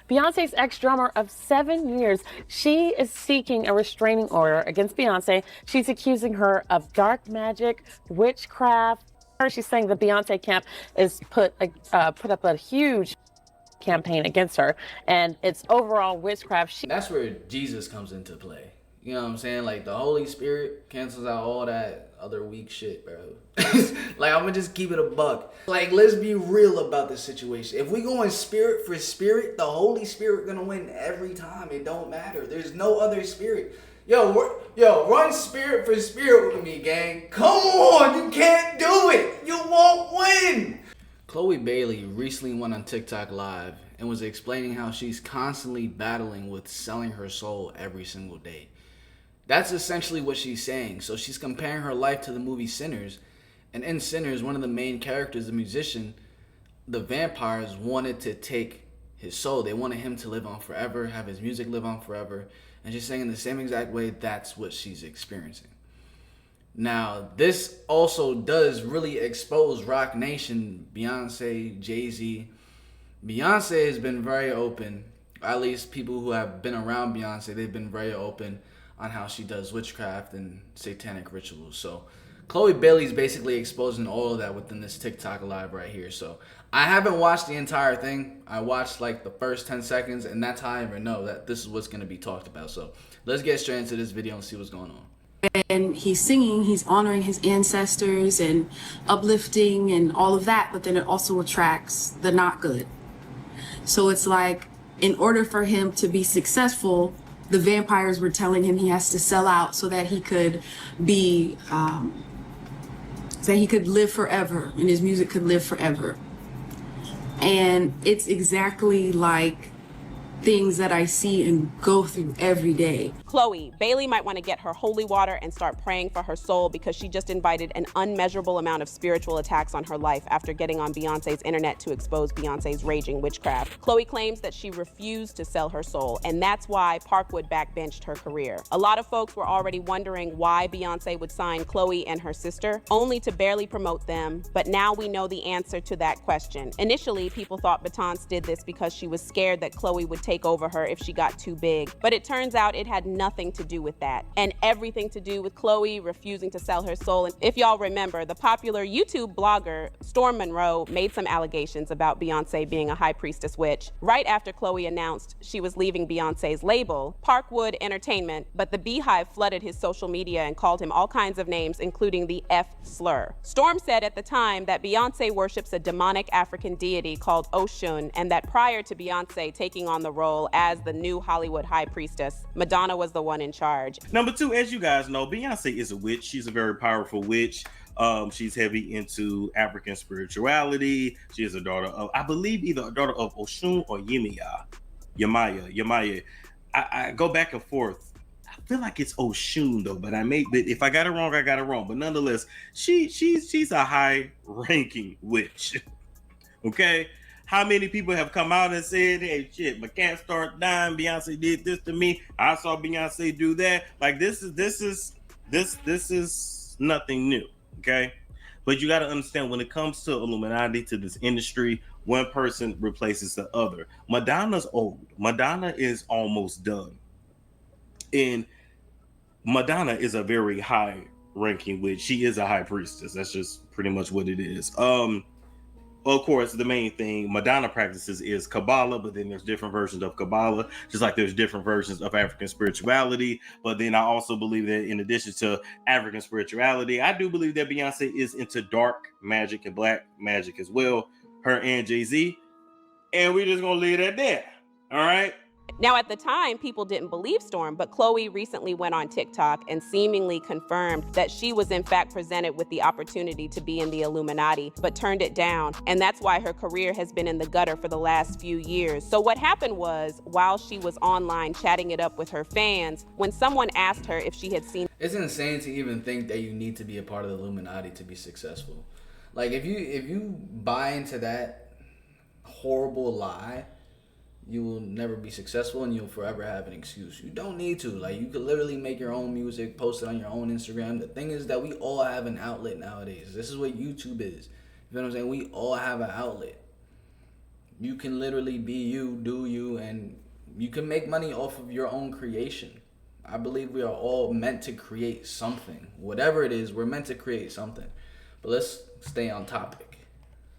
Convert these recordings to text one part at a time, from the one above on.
Beyonce's ex-drummer of 7 years, she is seeking a restraining order against Beyonce. She's accusing her of dark magic, witchcraft. She's saying the Beyonce camp is put up a huge campaign against her, and it's overall witchcraft. That's where Jesus comes into play. You know what I'm saying? Like, the Holy Spirit cancels out all that other weak shit, bro. Like, I'm gonna just keep it a buck. Like, let's be real about this situation. If we going spirit for spirit, the Holy Spirit gonna win every time. It don't matter. There's no other spirit. Yo, run spirit for spirit with me, gang. Come on, you can't do it. You won't win. Chloe Bailey recently went on TikTok Live and was explaining how she's constantly battling with selling her soul every single day. That's essentially what she's saying. So she's comparing her life to the movie Sinners. And in Sinners, one of the main characters, the musician, the vampires wanted to take his soul. They wanted him to live on forever, have his music live on forever. And she's saying in the same exact way, that's what she's experiencing. Now, this also does really expose Rock Nation, Beyonce, Jay-Z. Beyonce has been very open, at least people who have been around Beyonce, they've been very open on how she does witchcraft and satanic rituals. So Chloe Bailey's basically exposing all of that within this TikTok live right here. So I haven't watched the entire thing. I watched like the first 10 seconds, and that's how I even know that this is what's going to be talked about. So let's get straight into this video and see what's going on. And he's singing, he's honoring his ancestors and uplifting and all of that, but then it also attracts the not good. So it's like, in order for him to be successful, the vampires were telling him he has to sell out so that he could be, so that he could live forever and his music could live forever. And it's exactly like things that I see and go through every day. Chloe Bailey might want to get her holy water and start praying for her soul, because she just invited an unmeasurable amount of spiritual attacks on her life after getting on Beyonce's internet to expose Beyonce's raging witchcraft. Chloe claims that she refused to sell her soul, and that's why Parkwood backbenched her career. A lot of folks were already wondering why Beyonce would sign Chloe and her sister, only to barely promote them, but now we know the answer to that question. Initially, people thought Beyonce did this because she was scared that Chloe would take over her if she got too big, but it turns out it had nothing to do with that, and everything to do with Chloe refusing to sell her soul. And if y'all remember, the popular YouTube blogger Storm Monroe made some allegations about Beyonce being a high priestess witch right after Chloe announced she was leaving Beyonce's label, Parkwood Entertainment, but the Beehive flooded his social media and called him all kinds of names, including the F slur. Storm said at the time that Beyonce worships a demonic African deity called Oshun, and that prior to Beyonce taking on the role as the new Hollywood high priestess, Madonna was the one in charge. Number two, as you guys know, Beyonce is a witch. She's a very powerful witch. She's heavy into African spirituality. She is a daughter of, I believe, either a daughter of Oshun or Yemaya. I go back and forth. I feel like it's Oshun though, but if I got it wrong, I got it wrong. But nonetheless, she's a high-ranking witch. Okay. How many people have come out and said, hey, shit, my cat started dying, Beyonce did this to me, I saw Beyonce do that. Like, this is nothing new, okay? But you got to understand, when it comes to Illuminati, to this industry, one person replaces the other. Madonna's old. Madonna is almost done. And Madonna is a very high-ranking witch. She is a high priestess. That's just pretty much what it is. Of course, the main thing Madonna practices is Kabbalah, but then there's different versions of Kabbalah, just like there's different versions of African spirituality. But then I also believe that in addition to African spirituality, I do believe that Beyonce is into dark magic and black magic as well, her and Jay-Z. And we're just going to leave it at that. All right. Now, at the time, people didn't believe Storm, but Chloe recently went on TikTok and seemingly confirmed that she was in fact presented with the opportunity to be in the Illuminati, but turned it down. And that's why her career has been in the gutter for the last few years. So what happened was, while she was online chatting it up with her fans, when someone asked her if she had seen... It's insane to even think that you need to be a part of the Illuminati to be successful. Like, if you buy into that horrible lie, you will never be successful and you'll forever have an excuse. You don't need to. Like, you could literally make your own music, post it on your own Instagram. The thing is that we all have an outlet nowadays. This is what YouTube is. You know what I'm saying? We all have an outlet. You can literally be you, do you, and you can make money off of your own creation. I believe we are all meant to create something. Whatever it is, we're meant to create something. But let's stay on topic.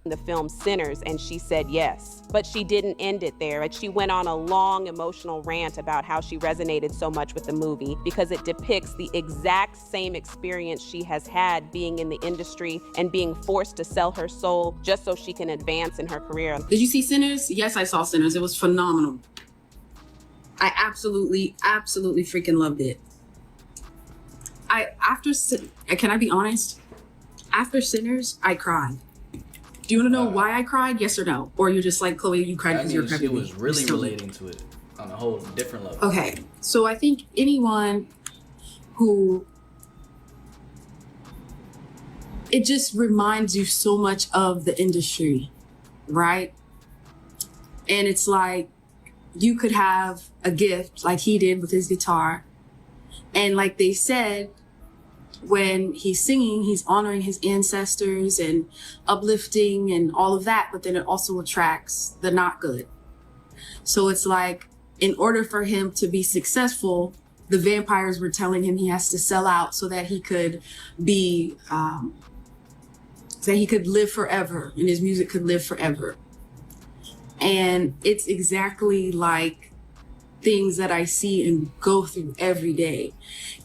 The film Sinners, and she said yes. But she didn't end it there. She went on a long emotional rant about how she resonated so much with the movie because it depicts the exact same experience she has had being in the industry and being forced to sell her soul just so she can advance in her career. Did you see Sinners? Yes, I saw Sinners. It was phenomenal. I absolutely freaking loved it. Can I be honest? After Sinners, I cried. Do you want to know why I cried? Yes or no? Or you're just like, Chloe, you cried because you're pregnant. She was really relating to it on a whole different level. Okay, so I think anyone who, it just reminds you so much of the industry, right? And it's like, you could have a gift like he did with his guitar. And like they said, when he's singing, he's honoring his ancestors and uplifting and all of that, but then it also attracts the not good. So it's like, in order for him to be successful, the vampires were telling him he has to sell out so that he could be, so that he could live forever and his music could live forever. And it's exactly like things that I see and go through every day.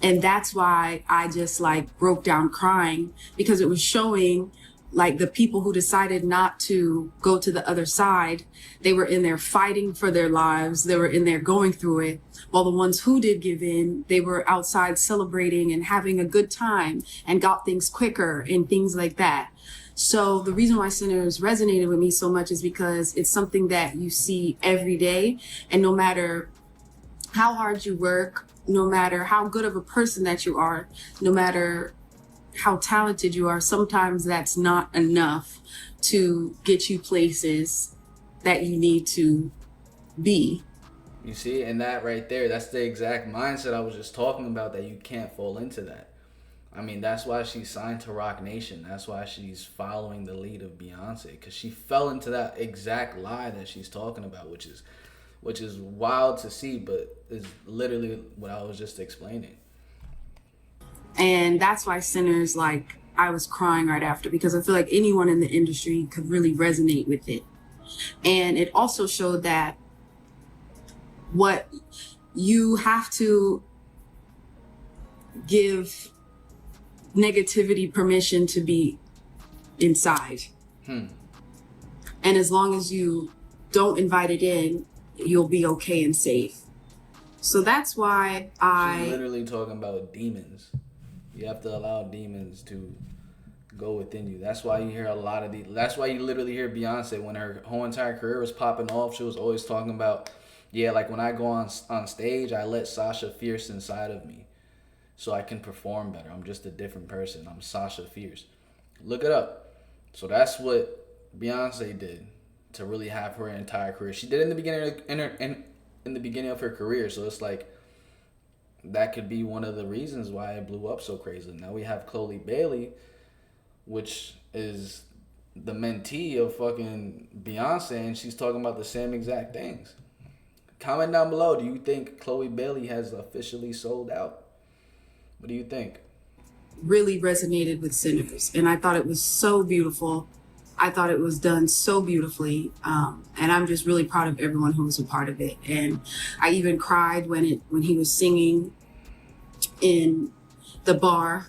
And that's why I just like broke down crying, because it was showing like the people who decided not to go to the other side, they were in there fighting for their lives. They were in there going through it. While the ones who did give in, they were outside celebrating and having a good time and got things quicker and things like that. So the reason why Sinners resonated with me so much is because it's something that you see every day. And no matter how hard you work, no matter how good of a person that you are, no matter how talented you are, sometimes that's not enough to get you places that you need to be. You see, and that right there, that's the exact mindset I was just talking about, that you can't fall into that. I mean, that's why she's signed to Rock Nation. That's why she's following the lead of Beyonce, because she fell into that exact lie that she's talking about, which is wild to see, but is literally what I was just explaining. And that's why Sinners, like, I was crying right after, because I feel like anyone in the industry could really resonate with it. And it also showed that what you have to give negativity permission to be inside. And as long as you don't invite it in, you'll be okay and safe. So that's why She's literally talking about demons. You have to allow demons to go within you. That's why you hear a lot of that's why you literally hear Beyonce, when her whole entire career was popping off, she was always talking about, yeah, like when I go on stage, I let Sasha Fierce inside of me so I can perform better. I'm just a different person. I'm Sasha Fierce. Look it up. So that's what Beyonce did to really have her entire career. She did it in the beginning in the beginning of her career. So it's like, that could be one of the reasons why it blew up so crazy. Now we have Chloe Bailey, which is the mentee of fucking Beyonce, and she's talking about the same exact things. Comment down below, do you think Chloe Bailey has officially sold out? What do you think? Really resonated with Sinners, and I thought it was so beautiful. I thought it was done so beautifully, and I'm just really proud of everyone who was a part of it. And I even cried when he was singing in the bar,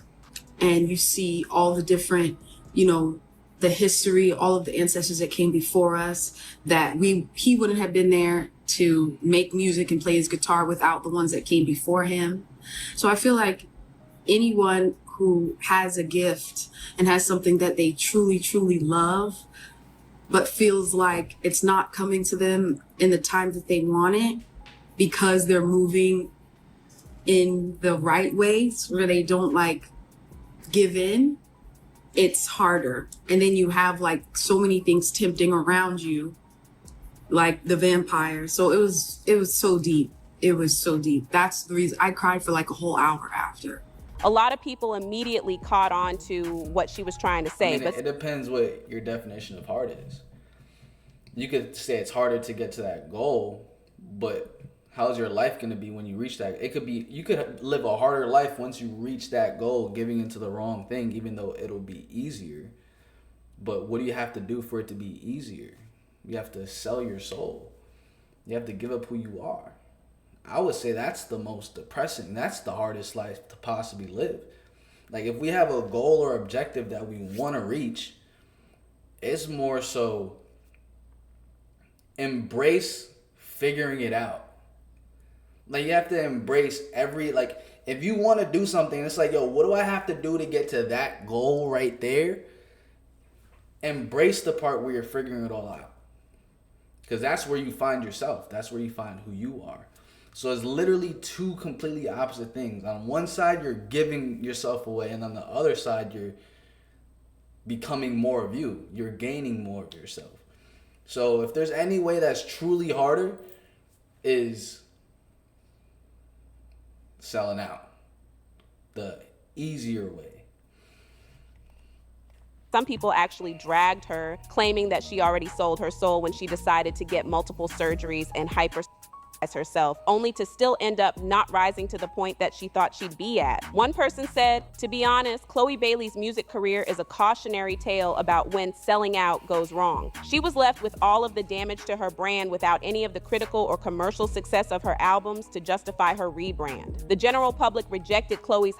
and you see all the different, the history, all of the ancestors that came before us, that he wouldn't have been there to make music and play his guitar without the ones that came before him. So I feel like anyone who has a gift and has something that they truly, truly love, but feels like it's not coming to them in the time that they want it because they're moving in the right ways where they don't like give in, it's harder. And then you have like so many things tempting around you, like the vampire. So it was so deep. It was so deep. That's the reason I cried for like a whole hour after. A lot of people immediately caught on to what she was trying to say. It depends what your definition of hard is. you could say it's harder to get to that goal, but how's your life going to be when you reach that? It could be, you could live a harder life once you reach that goal, giving into the wrong thing, even though it'll be easier. But what do you have to do for it to be easier? You have to sell your soul. You have to give up who you are. I would say that's the most depressing. That's the hardest life to possibly live. Like, if we have a goal or objective that we want to reach, it's more so embrace figuring it out. Like, you have to embrace like, if you want to do something, it's like, yo, what do I have to do to get to that goal right there? Embrace the part where you're figuring it all out. Because that's where you find yourself. That's where you find who you are. So it's literally two completely opposite things. On one side, you're giving yourself away, and on the other side, you're becoming more of you. You're gaining more of yourself. So if there's any way that's truly harder, is selling out. The easier way. Some people actually dragged her, claiming that she already sold her soul when she decided to get multiple surgeries and herself, only to still end up not rising to the point that she thought she'd be at. One person said, to be honest, Chloe Bailey's music career is a cautionary tale about when selling out goes wrong. She was left with all of the damage to her brand without any of the critical or commercial success of her albums to justify her rebrand. The general public rejected Chloe's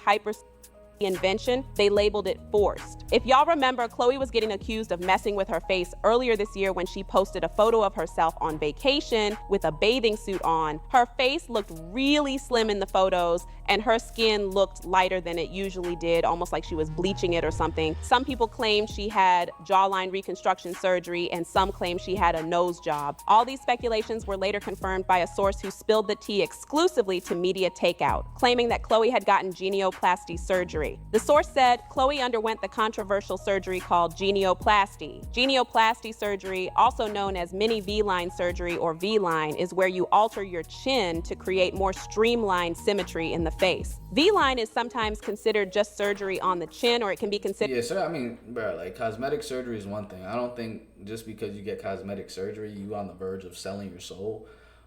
invention. They labeled it forced. If y'all remember, Chloe was getting accused of messing with her face earlier this year when she posted a photo of herself on vacation with a bathing suit on. Her face looked really slim in the photos, and her skin looked lighter than it usually did, almost like she was bleaching it or something. Some people claim she had jawline reconstruction surgery, and some claim she had a nose job. All these speculations were later confirmed by a source who spilled the tea exclusively to Media Takeout, claiming that Chloe had gotten genioplasty surgery. The source said Chloe underwent the controversial surgery called genioplasty. Genioplasty surgery, also known as mini V-line surgery or V-line, is where you alter your chin to create more streamlined symmetry in the face. V-line is sometimes considered just surgery on the chin, or it can be considered... Yeah, so I mean, bro, like, cosmetic surgery is one thing. I don't think just because you get cosmetic surgery, you on the verge of selling your soul.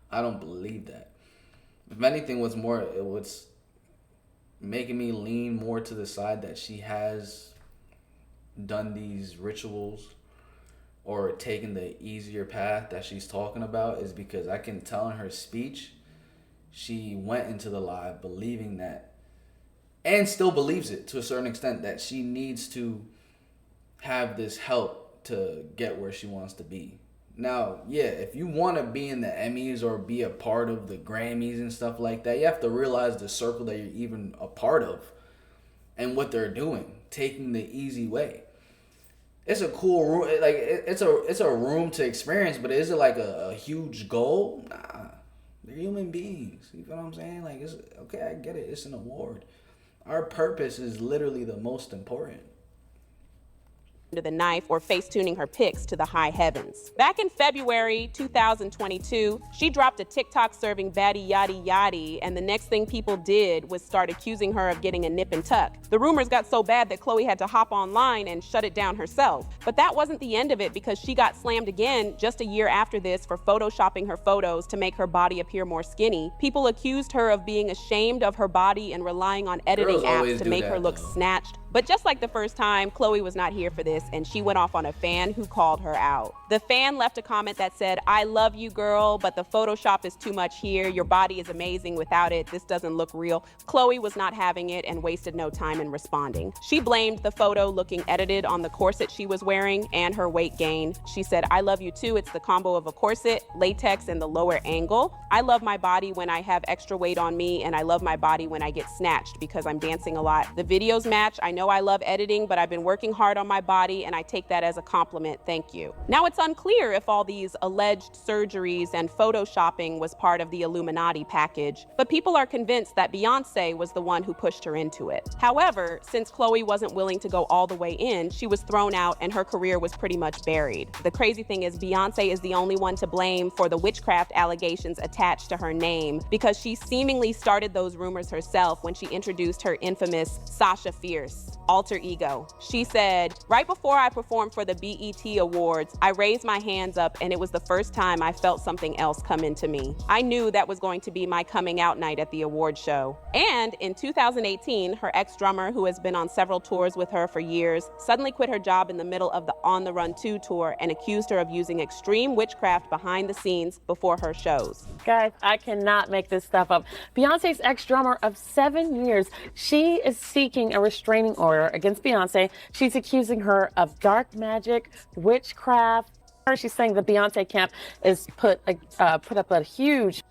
I don't believe that. If anything, what's making me lean more to the side that she has done these rituals or taken the easier path that she's talking about is because I can tell in her speech she went into the lie believing that, and still believes it to a certain extent, that she needs to have this help to get where she wants to be. Now, yeah, if you want to be in the Emmys or be a part of the Grammys and stuff like that, you have to realize the circle that you're even a part of and what they're doing, taking the easy way. It's a cool room, like it's a room to experience, but is it like a huge goal? Nah, they're human beings. You know what I'm saying? Like, it's okay, I get it. It's an award. Our purpose is literally the most important. Under the knife or face-tuning her pics to the high heavens. Back in February 2022, she dropped a TikTok serving baddie yaddy yaddy, and the next thing people did was start accusing her of getting a nip and tuck. The rumors got so bad that Chloe had to hop online and shut it down herself. But that wasn't the end of it, because she got slammed again just a year after this for photoshopping her photos to make her body appear more skinny. People accused her of being ashamed of her body and relying on editing apps to make her look snatched. But just like the first time, Chloe was not here for this, and she went off on a fan who called her out. The fan left a comment that said, "I love you, girl, but the Photoshop is too much here. Your body is amazing without it. This doesn't look real." Chloe was not having it and wasted no time in responding. She blamed the photo looking edited on the corset she was wearing and her weight gain. She said, "I love you too. It's the combo of a corset, latex, and the lower angle. I love my body when I have extra weight on me, and I love my body when I get snatched because I'm dancing a lot. The videos match. I know I love editing, but I've been working hard on my body, and I take that as a compliment. Thank you." Now, it's unclear if all these alleged surgeries and photoshopping was part of the Illuminati package, but people are convinced that Beyonce was the one who pushed her into it. However, since Chloe wasn't willing to go all the way in, she was thrown out and her career was pretty much buried. The crazy thing is, Beyonce is the only one to blame for the witchcraft allegations attached to her name, because she seemingly started those rumors herself when she introduced her infamous Sasha Fierce. alter ego. She said, right before I performed for the BET Awards, I raised my hands up and it was the first time I felt something else come into me. I knew that was going to be my coming out night at the award show. And in 2018, her ex-drummer, who has been on several tours with her for years, suddenly quit her job in the middle of the On the Run 2 tour and accused her of using extreme witchcraft behind the scenes before her shows. Guys, I cannot make this stuff up. Beyonce's ex-drummer of 7 years, she is seeking a restraining order against Beyonce. She's accusing her of dark magic, witchcraft. She's saying the Beyonce camp is put up a huge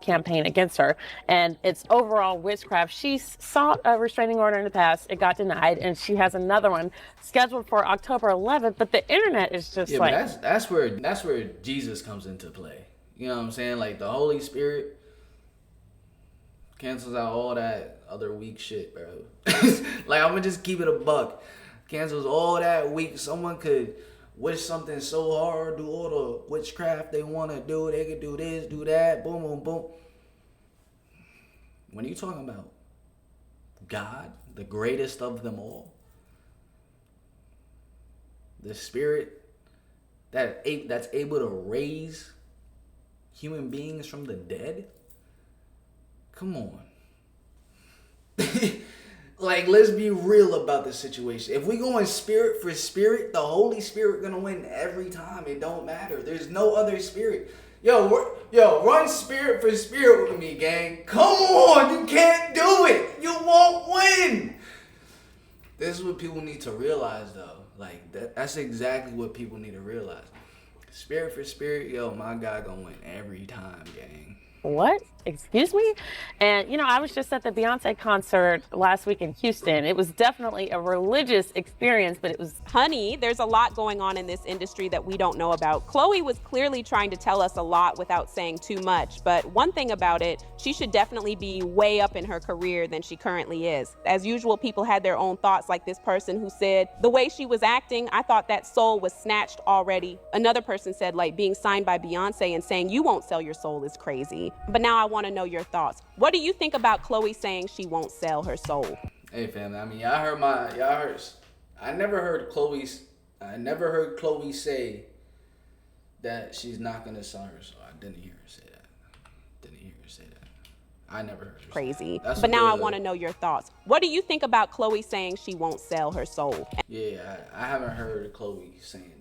campaign against her, and it's overall witchcraft. She sought a restraining order in the past. It got denied, and she has another one scheduled for October 11th. But the internet is just like, but that's where Jesus comes into play. You know what I'm saying? Like the Holy Spirit cancels out all that other weak shit, bro. Like I'm gonna just keep it a buck. Cancels all that weak. Someone could wish something so hard, do all the witchcraft they want to do. They could do this, do that, boom, boom, boom. When you talking about God, the greatest of them all, the spirit that's able to raise human beings from the dead, come on. Like, let's be real about this situation. If we going spirit for spirit, the Holy Spirit gonna win every time. It don't matter. There's no other spirit. Yo, run spirit for spirit with me, gang. Come on, you can't do it. You won't win. This is what people need to realize, though. Like, that's exactly what people need to realize. Spirit for spirit, yo, my God gonna win every time, gang. what? Excuse me? And, you know, I was just at the Beyonce concert last week in Houston. It was definitely a religious experience, but it was... Honey, there's a lot going on in this industry that we don't know about. Chloe was clearly trying to tell us a lot without saying too much, but one thing about it, she should definitely be way up in her career than she currently is. As usual, people had their own thoughts, like this person who said, the way she was acting, I thought that soul was snatched already. Another person said, like, being signed by Beyonce and saying you won't sell your soul is crazy. But now I want to know your thoughts. What do you think about Chloe saying she won't sell her soul? Hey fam, I mean, I never heard Chloe say that she's not gonna sell her soul. I didn't hear her say that. I never heard her Crazy. Say that. But now I want to know your thoughts. What do you think about Chloe saying she won't sell her soul? Yeah, I haven't heard Chloe saying that.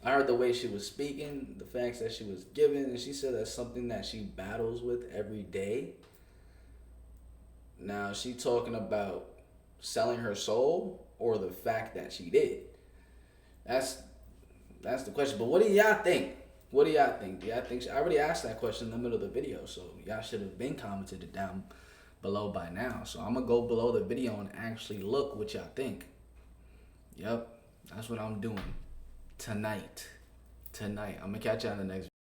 I heard the way she was speaking, the facts that she was giving, and she said that's something that she battles with every day. Now, she talking about selling her soul or the fact that she did? That's the question. But what do y'all think? What do y'all think? Do y'all think I already asked that question in the middle of the video, so y'all should have been commented it down below by now. So I'm going to go below the video and actually look what y'all think. Yep, that's what I'm doing. Tonight. I'm gonna catch you on the next video.